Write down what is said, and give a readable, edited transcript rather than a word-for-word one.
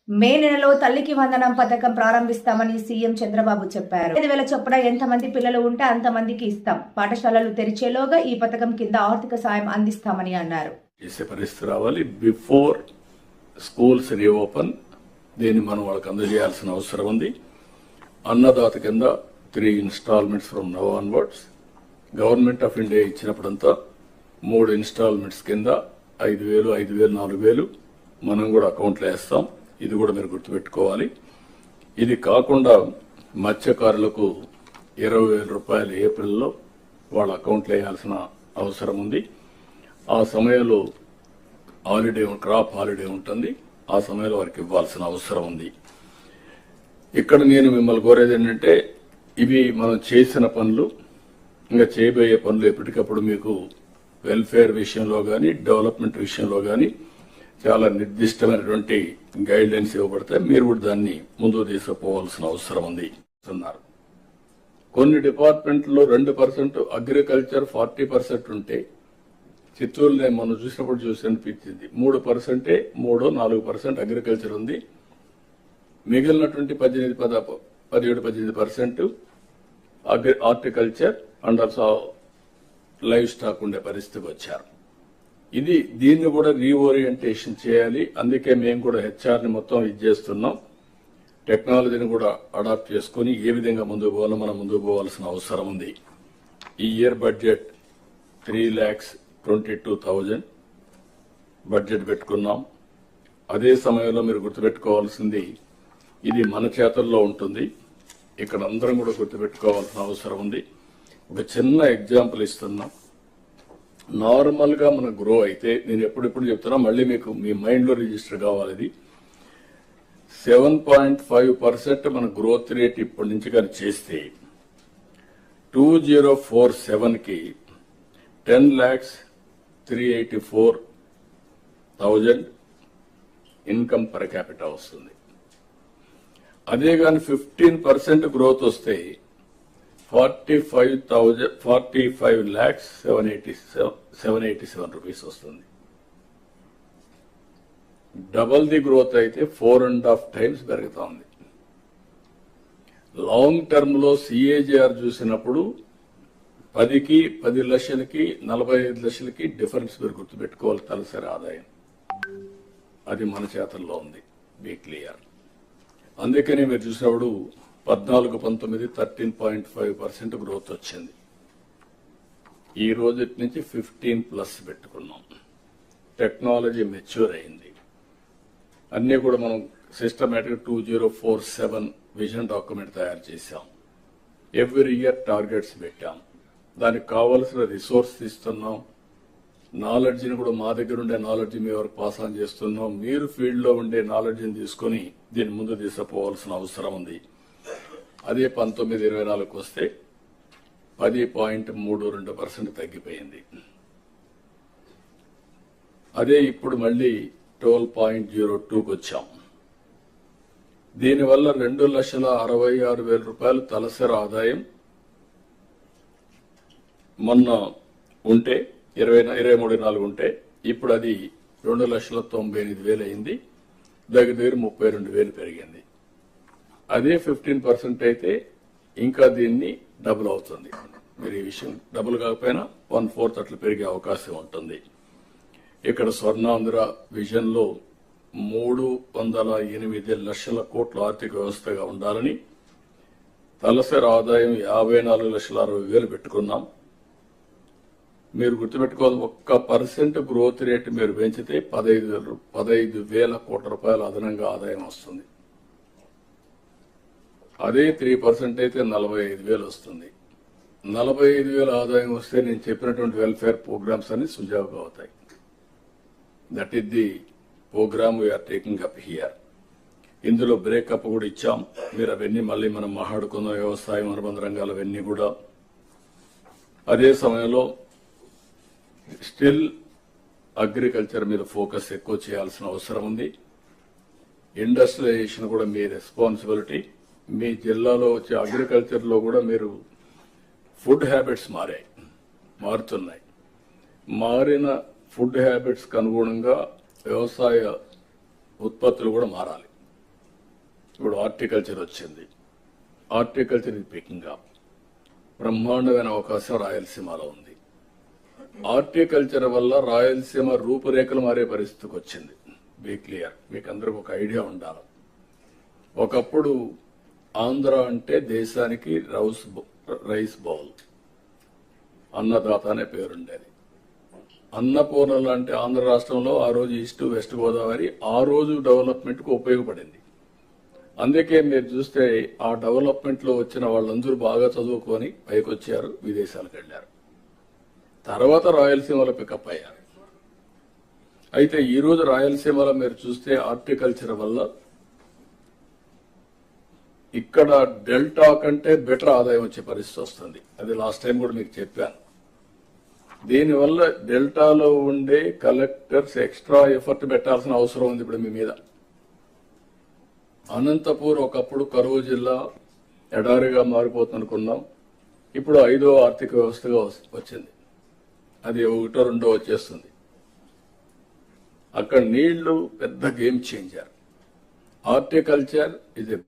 మే నెలలో తల్లికి వందనం పథకం ప్రారంభిస్తామని సీఎం చంద్రబాబు చెప్పారు. 5,000 చొప్పున ఎంతమంది పిల్లలు ఉంటే అంతమందికి ఇస్తాం. పాఠశాలలు తెరిచేలోగా ఈ పథకం కింద ఆర్థిక సాయం అందిస్తామని అన్నారు. చేసే పరిస్థితి రావాలి. బిఫోర్ స్కూల్స్ రీఓపెన్ దీన్ని మనం వాళ్ళకి అందజేయాల్సిన అవసరం ఉంది. అన్నదాత కింద 3 installments from now onwards. Government of India ఇచ్చినప్పుడంతా 3 ఇన్స్టాల్మెంట్స్ కింద 5,000, 5,000, 4,000 మనం కూడా అకౌంట్లో వేస్తాం. ఇది కూడా మీరు గుర్తుపెట్టుకోవాలి. ఇది కాకుండా మత్స్యకారులకు 20,000 రూపాయలు ఏప్రిల్లో వాళ్ళ అకౌంట్లో వేయాల్సిన అవసరం ఉంది. ఆ సమయంలో క్రాప్ హాలిడే ఉంటుంది. ఆ సమయంలో వారికి ఇవ్వాల్సిన అవసరం ఉంది. ఇక్కడ నేను మిమ్మల్ని కోరేది ఏంటంటే, ఇవి మనం చేసిన పనులు, ఇంకా చేయబోయే పనులు ఎప్పటికప్పుడు మీకు వెల్ఫేర్ విషయంలో కానీ డెవలప్మెంట్ విషయంలో కానీ చాలా నిర్దిష్టమైనటువంటి గైడ్ లైన్స్ ఇవ్వబడతాయి. మీరు కూడా దాన్ని ముందుకు తీసుకుపోవాల్సిన అవసరం ఉంది అన్నారు. కొన్ని డిపార్ట్మెంట్లో 2% అగ్రికల్చర్, 40% ఉంటే చిత్తూరులో మనం చూసినప్పుడు చూసి అనిపించింది 3%, 3-4% అగ్రికల్చర్ ఉంది. మిగిలినటువంటి 17-18% horticulture and also live stock ఉండే పరిస్థితికి వచ్చారు. దీన్ని కూడా రీఓరియంటేషన్ చేయాలి. అందుకే మేము కూడా హెచ్ఆర్ని మొత్తం చేస్తున్నాం. టెక్నాలజీని కూడా అడాప్ట్ చేసుకుని ఏ విధంగా ముందుకు పోవాలో మనం ముందుకు పోవాల్సిన అవసరం ఉంది. ఈ ఇయర్ బడ్జెట్ 3,22,000 బడ్జెట్ పెట్టుకున్నాం. అదే సమయంలో మీరు గుర్తుపెట్టుకోవాల్సింది, ఇది మన చేతుల్లో ఉంటుంది. ఇక్కడ అందరం కూడా గుర్తుపెట్టుకోవాల్సిన అవసరం ఉంది. ఒక చిన్న ఎగ్జాంపుల్ ఇస్తున్నాం. నార్మల్ గా మన గ్రో అయితే, నేను ఎప్పుడెప్పుడు చెప్తున్నా, మళ్ళీ మీకు మీ మైండ్ లో రిజిస్టర్ కావాలి. ఇది 7.5% మన గ్రోత్ రేట్ ఇప్పటి నుంచి కానీ చేస్తే 2047 కి 10,384,000 ఇన్కమ్ పర్ క్యాపిటల్ వస్తుంది. అదే కానీ 15% గ్రోత్ వస్తే 45,787 రూపీస్ వస్తుంది. డబల్ ది గ్రోత్ అయితే 4.5 times పెరుగుతా ఉంది. లాంగ్ టర్మ్ లో సిఏజీఆర్ చూసినప్పుడు 10కి 10 లక్షలకి 45 లక్షలకి డిఫరెన్స్ మీరు గుర్తుపెట్టుకోవాలి. తలసరి ఆదాయం అది మన చేతల్లో ఉంది. Be clear. అందుకని మీరు చూసినప్పుడు 14-19 13.5% గ్రోత్ వచ్చింది. ఈ రోజు నుంచి 15+ పెట్టుకున్నాం. టెక్నాలజీ మెచ్యూర్ అయింది. అన్ని కూడా మనం సిస్టమేటిక్ 2047 విజన్ డాక్యుమెంట్ తయారు చేశాం. ఎవ్రీ ఇయర్ టార్గెట్స్ పెట్టాం. దానికి కావలసిన రిసోర్స్ ఇస్తున్నాం. నాలెడ్జ్ని కూడా మా దగ్గర ఉండే నాలెడ్జ్ మీ వరకు పాస్ ఆన్ చేస్తున్నాం. మీరు ఫీల్డ్ లో ఉండే నాలెడ్జ్ని తీసుకుని దీన్ని ముందు తీసుకుపోవాల్సిన అవసరం ఉంది. అదే 19-24 వస్తే 10.32% తగ్గిపోయింది. అదే ఇప్పుడు మళ్ళీ 12.02కి వచ్చాం. దీనివల్ల 2,66,000 రూపాయలు తలసరి ఆదాయం మొన్న ఉంటే 23-24 ఉంటే ఇప్పుడు అది 2,98,000 అయింది. దగ్గర 32,000 పెరిగింది. అదే 15% అయితే ఇంకా దీన్ని డబుల్ అవుతుంది. మీరు ఈ విషయం డబుల్ కాకపోయినా 1/4 అట్లా పెరిగే అవకాశం ఉంటుంది. ఇక్కడ స్వర్ణాంధ్ర విజన్ లో 308 లక్షల కోట్ల ఆర్థిక వ్యవస్థగా ఉండాలని తలసరి ఆదాయం 54,60,000 పెట్టుకున్నాం. మీరు గుర్తుపెట్టుకోవాలి, 1% గ్రోత్ రేట్ మీరు పెంచితే 15,000 కోట్ల రూపాయల అదనంగా ఆదాయం వస్తుంది. అదే 3% అయితే 45,000 వస్తుంది. 45,000 ఆదాయం వస్తే నేను చెప్పినటువంటి వెల్ఫేర్ ప్రోగ్రామ్స్ అన్ని సుజావుగా అవుతాయి. That is the programme we're taking up here. ఇందులో బ్రేకప్ కూడా ఇచ్చాం. మీరు అవన్నీ మళ్ళీ మనం మాట్లాడుకున్న వ్యవసాయం, అనుబంధ రంగాలు అవన్నీ కూడా. అదే సమయంలో స్టిల్ అగ్రికల్చర్ మీద ఫోకస్ ఎక్కువ చేయాల్సిన అవసరం ఉంది. ఇండస్ట్రియలైజేషన్ కూడా మీ రెస్పాన్సిబిలిటీ. మీ జిల్లాలో వచ్చే అగ్రికల్చర్ లో కూడా మీరు ఫుడ్ హ్యాబిట్స్ మారుతున్నాయి. మారిన ఫుడ్ హ్యాబిట్స్ కు అనుగుణంగా వ్యవసాయ ఉత్పత్తులు కూడా మారాలి. ఇప్పుడు హార్టికల్చర్ వచ్చింది. హార్టికల్చర్ ఇది పికింగ్ అప్. బ్రహ్మాండమైన అవకాశం రాయలసీమలో ఉంది. హార్టికల్చర్ వల్ల రాయలసీమ రూపురేఖలు మారే పరిస్థితికి వచ్చింది. బీ క్లియర్, మీకు అందరికి ఒక ఐడియా ఉండాలి. ఒకప్పుడు ఆంధ్ర అంటే దేశానికి రైస్ బౌల్, అన్నదాత అనే పేరుండేది. అన్నపూర్ణ లాంటి ఆంధ్ర రాష్ట్రంలో ఆ రోజు ఈస్ట్ వెస్ట్ గోదావరి ఆ రోజు డెవలప్మెంట్ కు ఉపయోగపడింది. అందుకే మీరు చూస్తే ఆ డెవలప్మెంట్ లో వచ్చిన వాళ్ళందరూ బాగా చదువుకొని పైకి వచ్చారు, విదేశాలకు వెళ్లారు. తర్వాత రాయలసీమలో పికప్ అయ్యారు. అయితే ఈ రోజు రాయలసీమలో మీరు చూస్తే హార్టికల్చర్ వల్ల ఇక్కడ డెల్టా కంటే బెటర్ ఆదాయం వచ్చే పరిస్థితి వస్తుంది. అది లాస్ట్ టైం కూడా మీకు చెప్పాను. దీనివల్ల డెల్టాలో ఉండే కలెక్టర్స్ ఎక్స్ట్రా ఎఫర్ట్ పెట్టాల్సిన అవసరం ఉంది ఇప్పుడు మీ మీద. అనంతపూర్ ఒకప్పుడు కరువు జిల్లా ఎడారిగా మారిపోతుందనుకున్నాం. ఇప్పుడు 5వ ఆర్థిక వ్యవస్థగా వచ్చింది. అది 1, 2 వచ్చేస్తుంది. అక్కడ నీళ్లు పెద్ద game changer. Horticulture is a